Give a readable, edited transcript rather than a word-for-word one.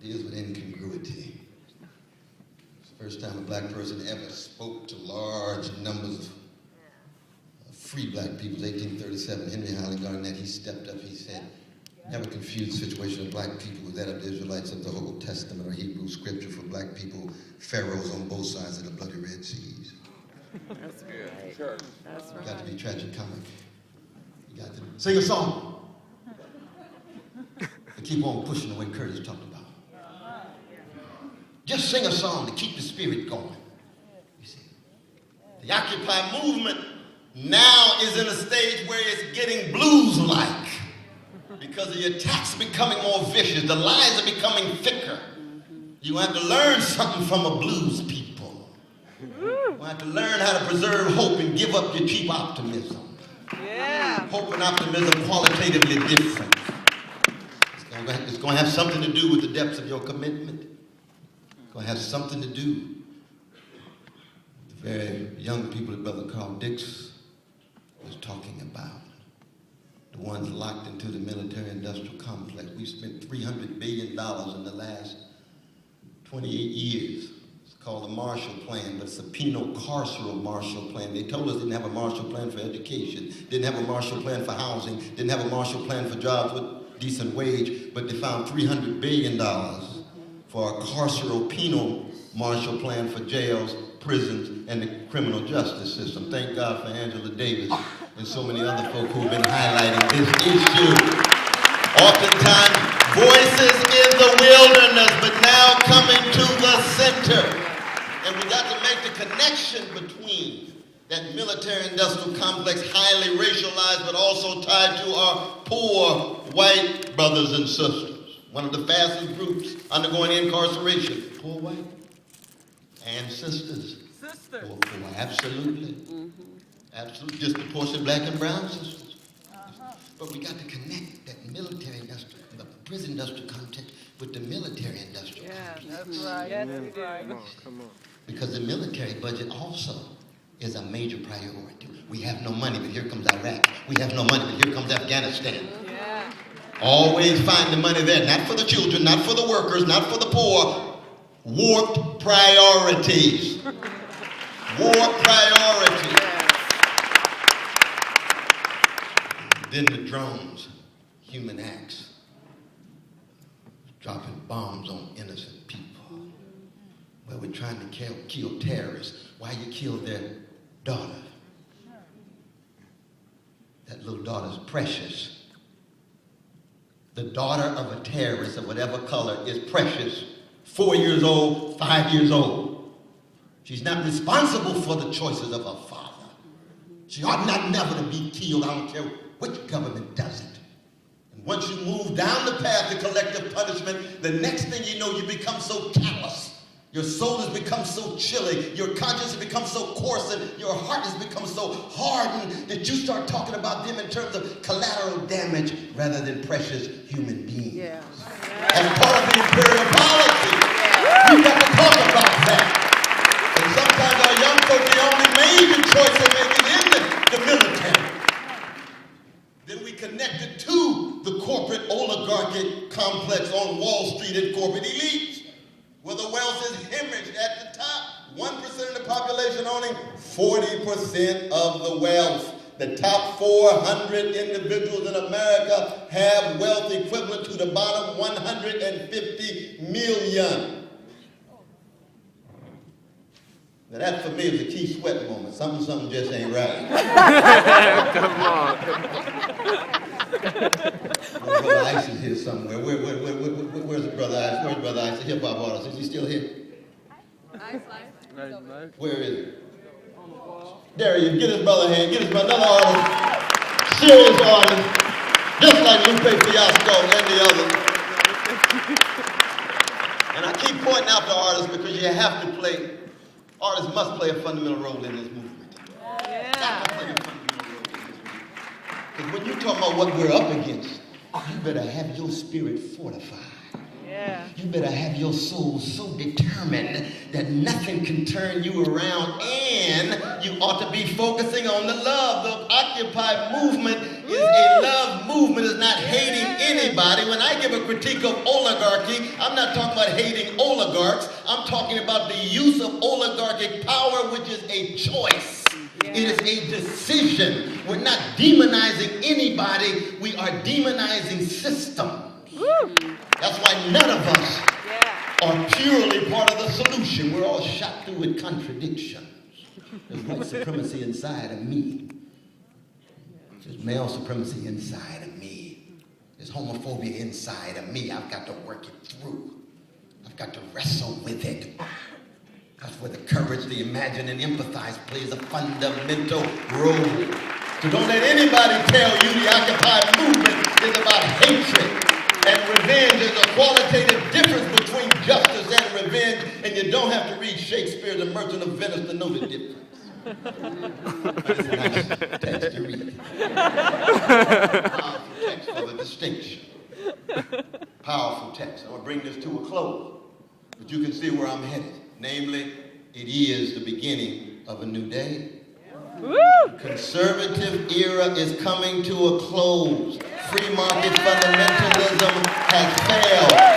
deals with incongruity. It's the first time a black person ever spoke to large numbers of free black people. 1837, Henry Highland Garnett, he stepped up, he said, never confuse the situation of black people with that of the Israelites of the Old Testament or Hebrew scripture. For black people, pharaohs on both sides of the bloody Red Seas. That's good. Sure. That's right. You got to be tragicomic. You got to sing a song. To keep on pushing the way Curtis talked about. Just sing a song to keep the spirit going. You see, the Occupy movement now is in a stage where it's getting blues-like because the attacks are becoming more vicious. The lies are becoming thicker. You have to learn something from a blues people. You have to learn how to preserve hope and give up your cheap optimism. Yeah. Hope and optimism qualitatively different. It's going to have something to do with the depths of your commitment. It's going to have something to do with the very young people that Brother Carl Dix was talking about. The ones locked into the military-industrial complex. We spent $300 billion in the last 28 years. It's called the Marshall Plan, but it's a penal-carceral Marshall Plan. They told us they didn't have a Marshall Plan for education, didn't have a Marshall Plan for housing, didn't have a Marshall Plan for jobs with decent wage, but they found $300 billion for a carceral penal Marshall Plan for jails, prisons, and the criminal justice system. Thank God for Angela Davis and so many other folk who've been highlighting this issue. Oftentimes, voices in the wilderness, but now coming to the center. And we got to make the connection between that military-industrial complex, highly racialized, but also tied to our poor white brothers and sisters. One of the fastest groups undergoing incarceration. Poor white and sisters. Sisters. Poor, absolutely. Absolutely. Disproportionate black and brown sisters. But we got to connect that military-industrial, the prison-industrial context with the military-industrial complex. That's right. That's right. Come on. Because the military budget also is a major priority. We have no money, but here comes Iraq. We have no money, but here comes Afghanistan. Yeah. Always find the money there, not for the children, not for the workers, not for the poor. Warped priorities. Warped priorities. Then the drones, human acts, dropping bombs on innocent people. Where we're trying to kill terrorists. Why you killed their daughter? That little daughter's precious. The daughter of a terrorist of whatever color is precious. 4 years old, 5 years old. She's not responsible for the choices of her father. She ought not never to be killed. I don't care which government does it. And once you move down the path to collective punishment, the next thing you know, you become so callous. Your soul has become so chilly, your conscience has become so coarse, and your heart has become so hardened that you start talking about them in terms of collateral damage rather than precious human beings. Yeah. As part of the imperial policy, we've got to talk about that. And sometimes our young folk, the only major choice they make is in the military. Then we connect it to the corporate oligarchic complex on Wall Street and corporate elites, where the wealth is hemorrhaged at the top. 1% of the population owning 40% of the wealth. The top 400 individuals in America have wealth equivalent to the bottom 150 million. Now that for me is a key sweat moment. Something just ain't right. Come on. Brother Ice is here somewhere. Where's the Brother Ice? Where's Brother Ice, the hip-hop artist? Is he still here? Where is he? There he is. Get his brother a hand. Get his brother, another artist. Serious artist. Just like Lupe Fiasco and the others. And I keep pointing out the artists because you have to play, artists must play a fundamental role in this movement. Got to play a fundamental role in this movement. Because when you talk about what we're up against, you better have your spirit fortified. Yeah. You better have your soul so determined that nothing can turn you around, and you ought to be focusing on the love. The Occupy movement is a love movement, is not hating anybody. When I give a critique of oligarchy, I'm not talking about hating oligarchs. I'm talking about the use of oligarchic power, which is a choice. It is a decision. We're not demonizing anybody. We are demonizing systems. That's why none of us are purely part of the solution. We're all shot through with contradictions. There's white supremacy inside of me. There's male supremacy inside of me. There's homophobia inside of me. I've got to work it through. I've got to wrestle with it. That's where the courage to imagine and empathize plays a fundamental role. So don't let anybody tell you the Occupy movement is about hatred and revenge. There's a qualitative difference between justice and revenge, and you don't have to read Shakespeare, The Merchant of Venice, to know the difference. That's a nice text to read. Powerful text for the distinction. Powerful text. I'm going to bring this to a close, but you can see where I'm headed. Namely, it is the beginning of a new day. Conservative era is coming to a close. Free market fundamentalism has failed.